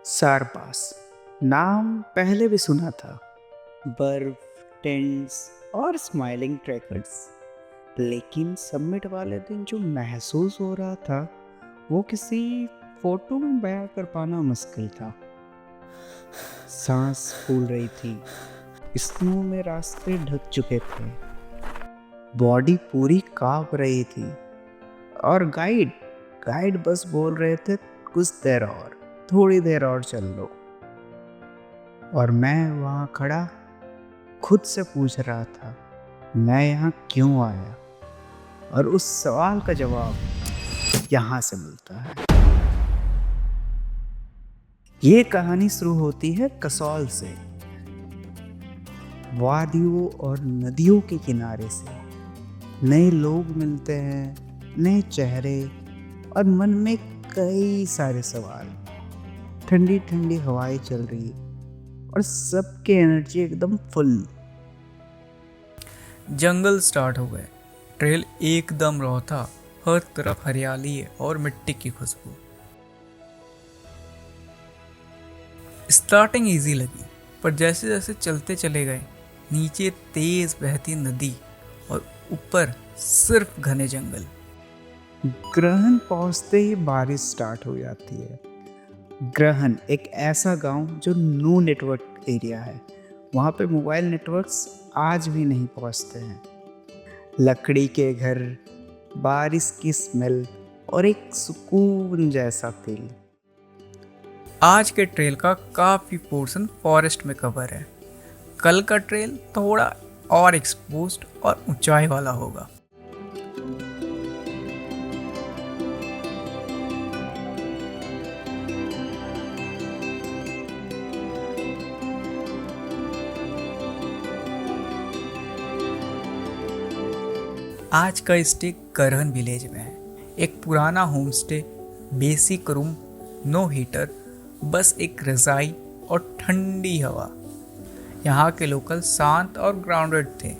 सारपास नाम पहले भी सुना था। बर्फ, टेंट्स और स्माइलिंग ट्रैकर्स। लेकिन सबमिट वाले दिन जो महसूस हो रहा था वो किसी फोटो में बयां कर पाना मुश्किल था। सांस फूल रही थी, स्नो में रास्ते ढक चुके थे, बॉडी पूरी कांप रही थी और गाइड गाइड बस बोल रहे थे कुछ देर और, थोड़ी देर और चल लो। और मैं वहाँ खड़ा खुद से पूछ रहा था, मैं यहाँ क्यों आया? और उस सवाल का जवाब यहाँ से मिलता है। ये कहानी शुरू होती है कसौल से, वादियों और नदियों के किनारे से। नए लोग मिलते हैं, नए चेहरे और मन में कई सारे सवाल। ठंडी ठंडी हवाएं चल रही और सबकी एनर्जी एकदम फुल। जंगल स्टार्ट हो गए। ट्रेल एकदम रॉ था, हर तरफ हरियाली है और मिट्टी की खुशबू। स्टार्टिंग इजी लगी, पर जैसे जैसे चलते चले गए, नीचे तेज बहती नदी और ऊपर सिर्फ घने जंगल। ग्रहण पहुंचते ही बारिश स्टार्ट हो जाती है। ग्रहण एक ऐसा गांव जो नो नेटवर्क एरिया है। वहाँ पे मोबाइल नेटवर्क्स आज भी नहीं पहुँचते हैं। लकड़ी के घर, बारिश की स्मेल और एक सुकून जैसा फील। आज के ट्रेल का काफी पोर्शन फॉरेस्ट में कवर है। कल का ट्रेल थोड़ा और एक्सपोज्ड और ऊंचाई वाला होगा। आज का स्टे करहन विलेज में है। एक पुराना home stay, basic room, no heater, बस एक रजाई और ठंडी हवा। यहाँ के लोकल शांत और ग्राउंडेड थे।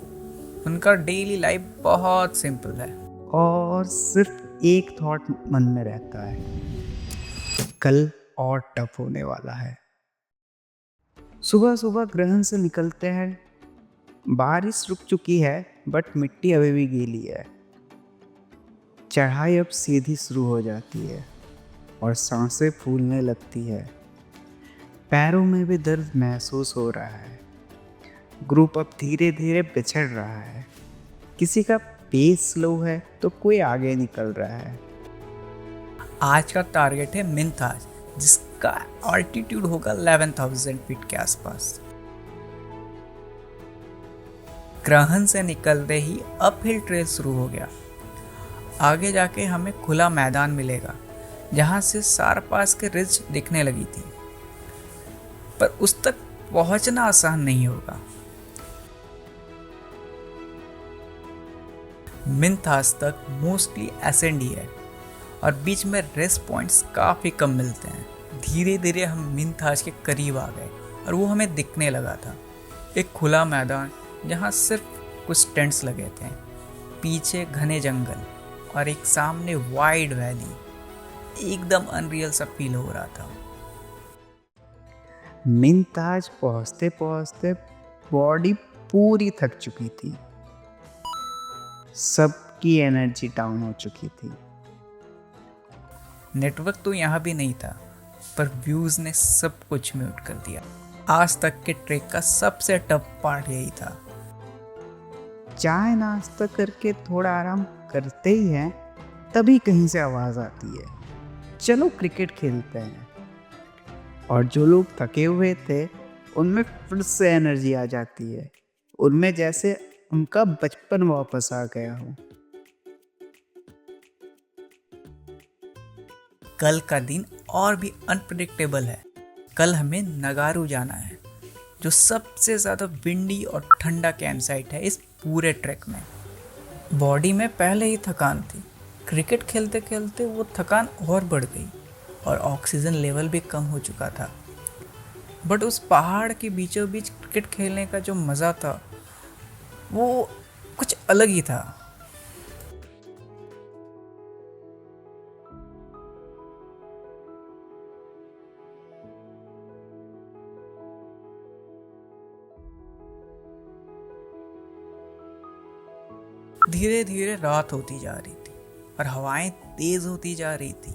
उनका डेली लाइफ बहुत सिंपल है। और सिर्फ एक थॉट मन में रहता है, कल और टफ होने वाला है। सुबह सुबह ग्रहण से निकलते हैं। बारिश रुक चुकी है बट मिट्टी अभी भी गीली है। चढ़ाई अब सीधी शुरू हो जाती है और सांसें फूलने लगती है। पैरों में भी दर्द महसूस हो रहा है। ग्रुप अब धीरे धीरे पिछड़ रहा है। किसी का पेस स्लो है तो कोई आगे निकल रहा है। आज का टारगेट है मिंथाज, जिसका ऑल्टीट्यूड होगा 11,000 फीट के आसपास। ग्रहण से निकलते ही अपहिल ट्रेल शुरू हो गया। आगे जाके हमें खुला मैदान मिलेगा जहां से सारपास के रिज दिखने लगी थी, पर उस तक पहुंचना आसान नहीं होगा। मिंथास तक मोस्टली एसेंड ही है और बीच में रेस्ट पॉइंट्स काफ़ी कम मिलते हैं। धीरे धीरे हम मिंथाज के करीब आ गए और वो हमें दिखने लगा था। एक खुला मैदान जहाँ सिर्फ कुछ टेंट्स लगे थे, पीछे घने जंगल और एक सामने वाइड वैली। एकदम अनरियल सा फील हो रहा था। मिंताज पहुंचते पहुंचते बॉडी पूरी थक चुकी थी। सबकी एनर्जी डाउन हो चुकी थी। नेटवर्क तो यहाँ भी नहीं था, पर व्यूज ने सब कुछ म्यूट कर दिया। आज तक के ट्रेक का सबसे टफ पार्ट यही था। चाय नाश्ता करके थोड़ा आराम करते ही हैं, तभी कहीं से आवाज आती है, चलो क्रिकेट खेलते हैं। और जो लोग थके हुए थे उनमें फिर से एनर्जी आ जाती है। उनमें जैसे उनका बचपन वापस आ गया हो। कल का दिन और भी अनप्रेडिक्टेबल है। कल हमें नगारू जाना है, जो सबसे ज़्यादा विंडी और ठंडा कैंप साइट है इस पूरे ट्रैक में। बॉडी में पहले ही थकान थी, क्रिकेट खेलते खेलते वो थकान और बढ़ गई और ऑक्सीजन लेवल भी कम हो चुका था। बट उस पहाड़ के बीचों बीच क्रिकेट खेलने का जो मज़ा था वो कुछ अलग ही था। धीरे धीरे रात होती जा रही थी और हवाएं तेज होती जा रही थी,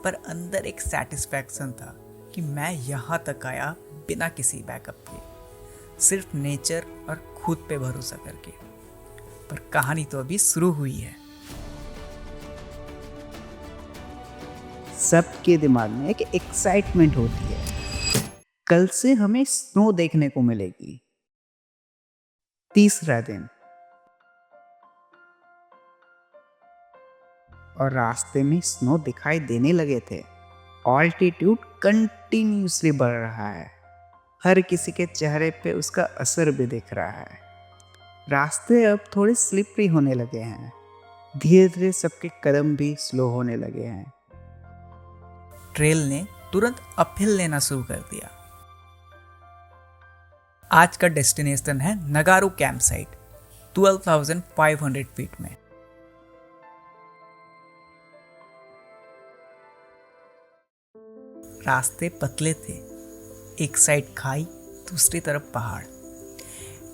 पर अंदर एक सेटिस्फैक्शन था कि मैं यहाँ तक आया बिना किसी बैकअप के, सिर्फ नेचर और खुद पे भरोसा करके। पर कहानी तो अभी शुरू हुई है। सबके दिमाग में एक एक्साइटमेंट होती है, कल से हमें स्नो देखने को मिलेगी। तीसरा दिन, और रास्ते में स्नो दिखाई देने लगे थे। ऑल्टीट्यूड कंटिन्यूसली बढ़ रहा है, हर किसी के चेहरे पे उसका असर भी दिख रहा है। रास्ते अब थोड़े स्लिपरी होने लगे हैं, धीरे धीरे सबके कदम भी स्लो होने लगे हैं। ट्रेल ने तुरंत अपहिल लेना शुरू कर दिया। आज का डेस्टिनेशन है नगारू कैंप साइट, 12,500 फीट में। रास्ते पतले थे, एक साइड खाई, दूसरी तरफ पहाड़,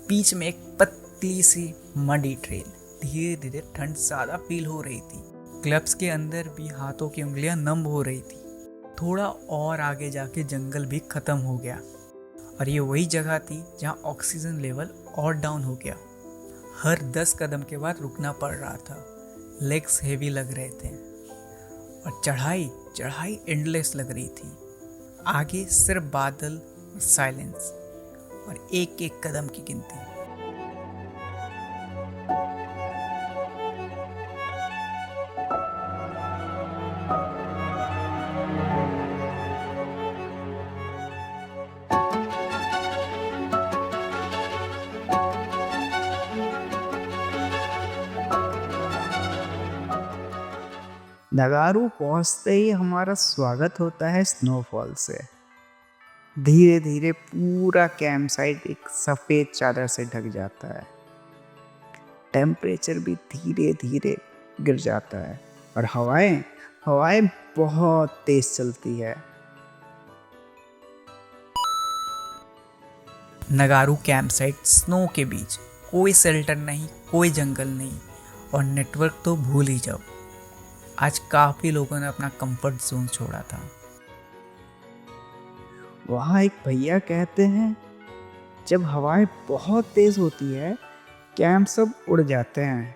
बीच में एक पतली सी मडी ट्रेल। धीरे धीरे ठंड ज्यादा फील हो रही थी, क्लब्स के अंदर भी हाथों की उंगलियां नम हो रही थी। थोड़ा और आगे जाके जंगल भी खत्म हो गया और ये वही जगह थी जहां ऑक्सीजन लेवल और डाउन हो गया। हर 10 कदम के बाद रुकना पड़ रहा था, लेग्स हेवी लग रहे थे और चढ़ाई एंडलेस लग रही थी। आगे सिर्फ बादल और साइलेंस और एक एक कदम की गिनती। नगारू पहुंचते ही हमारा स्वागत होता है स्नोफॉल से। धीरे धीरे पूरा कैंप साइट एक सफेद चादर से ढक जाता है। टेम्परेचर भी धीरे धीरे गिर जाता है और हवाएं बहुत तेज चलती है। नगारू कैंप साइट स्नो के बीच, कोई शेल्टर नहीं, कोई जंगल नहीं और नेटवर्क तो भूल ही जाओ। आज काफी लोगों ने अपना कंफर्ट जोन छोड़ा था। वहाँ एक भैया कहते हैं, जब हवाएं बहुत तेज होती है कैंप सब उड़ जाते हैं।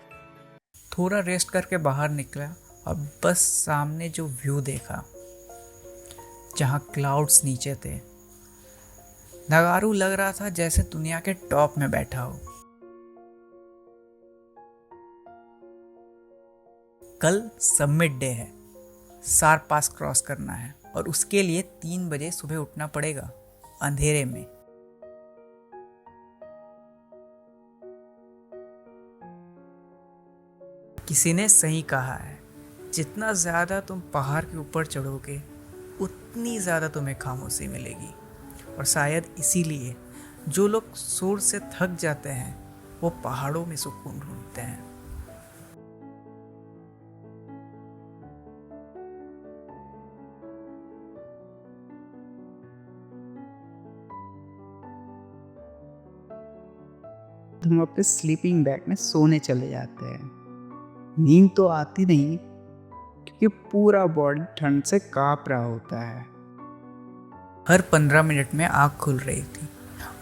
थोड़ा रेस्ट करके बाहर निकला और बस सामने जो व्यू देखा, जहाँ क्लाउड्स नीचे थे, नगारू लग रहा था जैसे दुनिया के टॉप में बैठा हो। कल सबमिट डे है, सार पास क्रॉस करना है और उसके लिए 3 बजे सुबह उठना पड़ेगा, अंधेरे में। किसी ने सही कहा है, जितना ज्यादा तुम पहाड़ के ऊपर चढ़ोगे उतनी ज्यादा तुम्हें खामोशी मिलेगी। और शायद इसीलिए जो लोग शोर से थक जाते हैं वो पहाड़ों में सुकून ढूंढते हैं। हम अपने स्लीपिंग बैग में सोने चले जाते हैं। नींद तो आती नहीं क्योंकि पूरा बॉडी ठंड से कांप रहा होता है। हर 15 मिनट में आँख खुल रही थी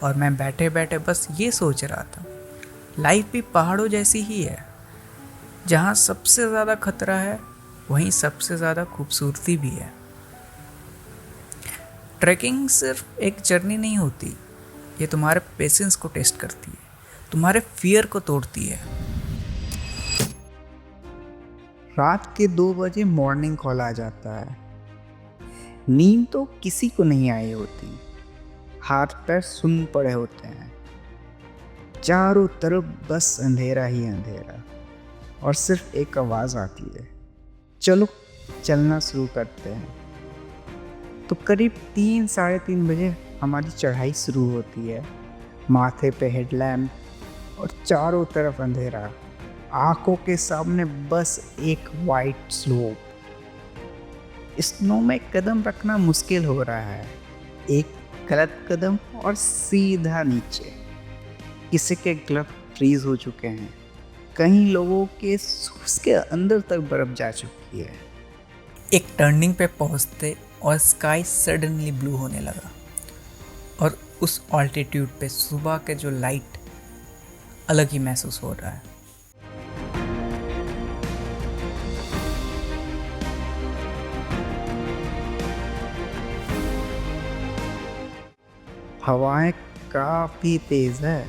और मैं बैठे बैठे बस ये सोच रहा था, लाइफ भी पहाड़ों जैसी ही है। जहाँ सबसे ज़्यादा खतरा है वहीं सबसे ज़्यादा खूबसूरती भी है। ट्रैकिंग सिर्फ एक जर्नी नहीं होती, ये तुम्हारे पेशेंस को टेस्ट करती है, तुम्हारे फियर को तोड़ती है। रात के 2 बजे मॉर्निंग कॉल आ जाता है। नींद तो किसी को नहीं आई होती, हाथ पैर सुन पड़े होते हैं, चारों तरफ बस अंधेरा ही अंधेरा और सिर्फ एक आवाज़ आती है, चलो चलना शुरू करते हैं। तो करीब 3-3:30 बजे हमारी चढ़ाई शुरू होती है। माथे पे हेडलैम्प और चारों तरफ अंधेरा, आंखों के सामने बस एक वाइट स्लोप। स्नो में कदम रखना मुश्किल हो रहा है, एक गलत कदम और सीधा नीचे। किसी के ग्लव फ्रीज हो चुके हैं, कई लोगों के शूज के अंदर तक बर्फ जा चुकी है। एक टर्निंग पे पहुंचते और स्काई सडनली ब्लू होने लगा और उस ऑल्टीट्यूड पे सुबह के जो लाइट अलग ही महसूस हो रहा है। हवाएं काफी तेज है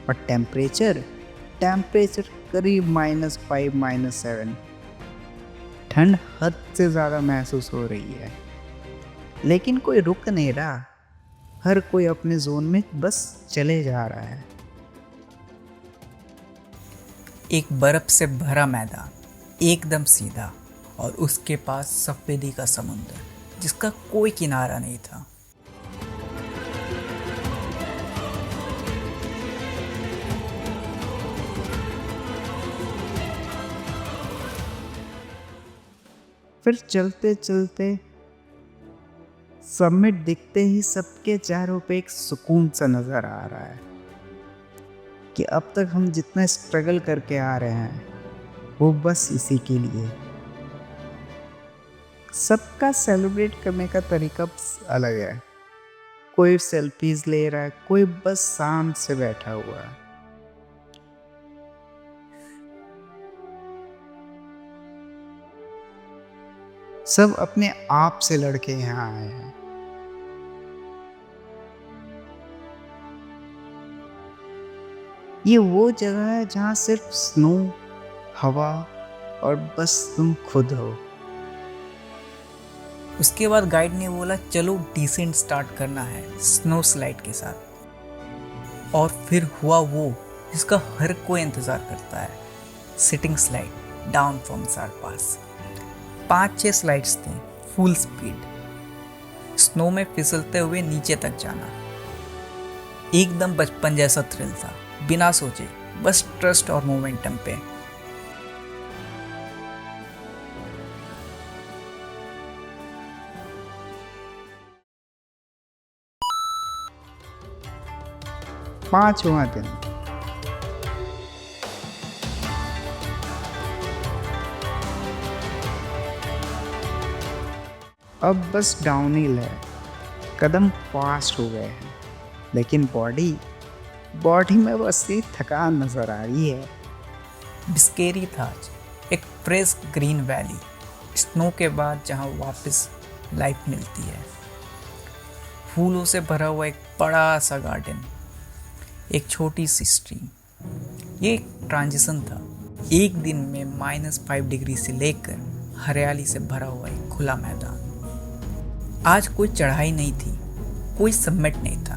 और टेम्परेचर करीब -5 -7। ठंड हद से ज़्यादा महसूस हो रही है, लेकिन कोई रुक नहीं रहा। हर कोई अपने जोन में बस चले जा रहा है। एक बर्फ से भरा मैदान, एकदम सीधा, और उसके पास सफेदी का समुंदर जिसका कोई किनारा नहीं था। फिर चलते चलते समिट दिखते ही सबके चेहरों पे एक सुकून सा नजर आ रहा है कि अब तक हम जितना स्ट्रगल करके आ रहे हैं वो बस इसी के लिए। सबका सेलिब्रेट करने का तरीका अलग है। कोई सेल्फीज ले रहा है, कोई बस शांत से बैठा हुआ है। सब अपने आप से लड़के यहाँ आए हैं। ये वो जगह है जहाँ सिर्फ स्नो, हवा और बस तुम खुद हो। उसके बाद गाइड ने बोला चलो डिसेंट स्टार्ट करना है स्नो स्लाइड के साथ। और फिर हुआ वो जिसका हर कोई इंतजार करता है, सिटिंग स्लाइड डाउन फ्रॉम सार पास। 5-6 स्लाइड्स थे, फुल स्पीड, स्नो में फिसलते हुए नीचे तक जाना। एकदम बचपन जैसा थ्रिल था, बिना सोचे, बस ट्रस्ट और मोमेंटम पे। पांचवा दिन अब बस डाउनहिल है। कदम फास्ट हो गए हैं, लेकिन बॉडी में बस ये थकान नजर आ रही है। बिस्केरी था एक फ्रेश ग्रीन वैली, स्नो के बाद जहां वापस लाइफ मिलती है। फूलों से भरा हुआ एक बड़ा सा गार्डन, एक छोटी सी स्ट्रीम। ये एक ट्रांजिशन था, एक दिन में -5 डिग्री से लेकर हरियाली से भरा हुआ एक खुला मैदान। आज कोई चढ़ाई नहीं थी, कोई समिट नहीं था।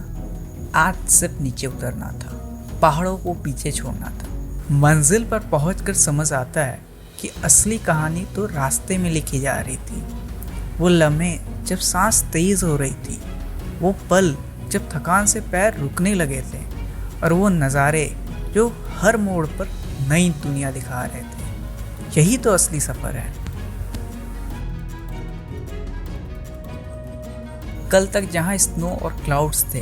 आज सिर्फ नीचे उतरना था, पहाड़ों को पीछे छोड़ना था। मंजिल पर पहुंचकर समझ आता है कि असली कहानी तो रास्ते में लिखी जा रही थी। वो लम्हे जब सांस तेज हो रही थी, वो पल जब थकान से पैर रुकने लगे थे, और वो नज़ारे जो हर मोड़ पर नई दुनिया दिखा रहे थे। यही तो असली सफ़र है। कल तक जहाँ स्नो और क्लाउड्स थे,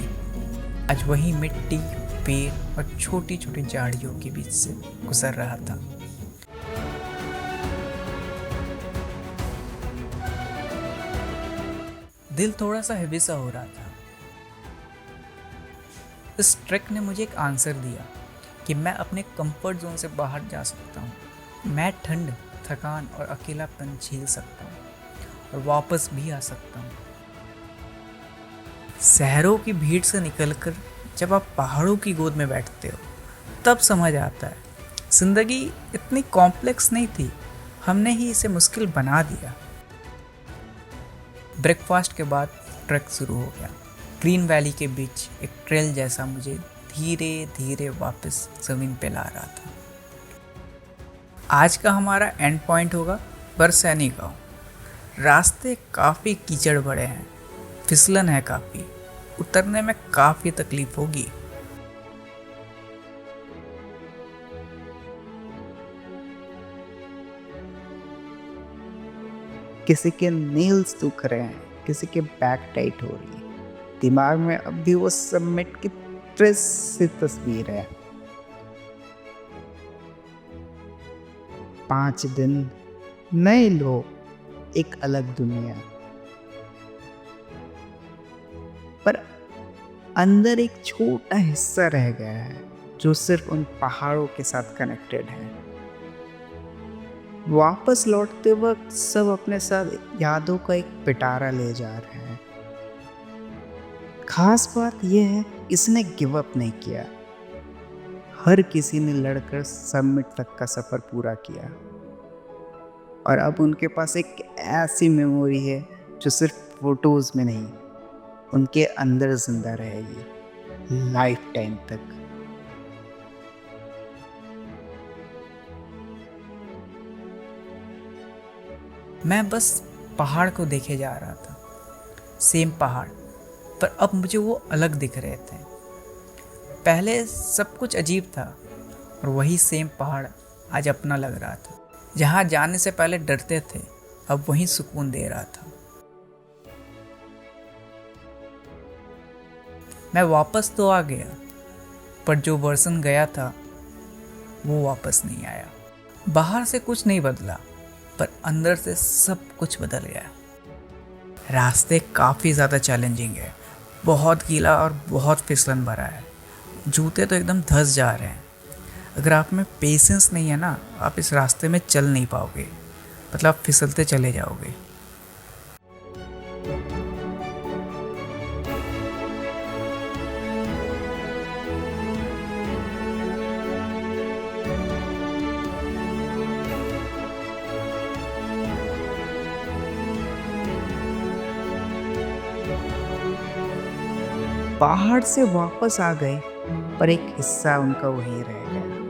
आज वही मिट्टी, पेड़ और छोटी छोटी झाड़ियों के बीच से गुजर रहा था। दिल थोड़ा सा हेवी सा हो रहा था। इस ट्रैक ने मुझे एक आंसर दिया कि मैं अपने कंफर्ट जोन से बाहर जा सकता हूँ। मैं ठंड, थकान और अकेलापन झेल सकता हूँ और वापस भी आ सकता हूँ। शहरों की भीड़ से निकलकर जब आप पहाड़ों की गोद में बैठते हो, तब समझ आता है जिंदगी इतनी कॉम्प्लेक्स नहीं थी, हमने ही इसे मुश्किल बना दिया। ब्रेकफास्ट के बाद ट्रैक शुरू हो गया। ग्रीन वैली के बीच एक ट्रेल जैसा मुझे धीरे धीरे वापस ज़मीन पे ला रहा था। आज का हमारा एंड पॉइंट होगा बरसैनी गाँव। रास्ते काफ़ी कीचड़ भरे हैं, फिसलन है काफ़ी, उतरने में काफ़ी तकलीफ होगी। किसी के नील्स दुख रहे हैं, किसी के बैक टाइट हो रही है। दिमाग में अब भी वो समिट की ट्रेस सी तस्वीर है। 5 दिन, नए लोग, एक अलग दुनिया। पर अंदर एक छोटा हिस्सा रह गया है जो सिर्फ उन पहाड़ों के साथ कनेक्टेड है। वापस लौटते वक्त सब अपने साथ यादों का एक पिटारा ले जा रहे हैं। खास बात यह है, इसने गिव अप नहीं किया। हर किसी ने लड़कर समिट तक का सफर पूरा किया और अब उनके पास एक ऐसी मेमोरी है जो सिर्फ फोटोज में नहीं, उनके अंदर जिंदा रहेगी लाइफ टाइम तक। मैं बस पहाड़ को देखे जा रहा था, सेम पहाड़, पर अब मुझे वो अलग दिख रहे थे। पहले सब कुछ अजीब था और वही सेम पहाड़ आज अपना लग रहा था। जहाँ जाने से पहले डरते थे, अब वही सुकून दे रहा था। मैं वापस तो आ गया, पर जो वर्जन गया था वो वापस नहीं आया। बाहर से कुछ नहीं बदला, पर अंदर से सब कुछ बदल गया। रास्ते काफ़ी ज़्यादा चैलेंजिंग है, बहुत गीला और बहुत फिसलन भरा है। जूते तो एकदम धंस जा रहे हैं। अगर आप में पेशेंस नहीं है ना, आप इस रास्ते में चल नहीं पाओगे, मतलब आप फिसलते चले जाओगे। पहाड़ से वापस आ गए, पर एक हिस्सा उनका वहीं रह गया।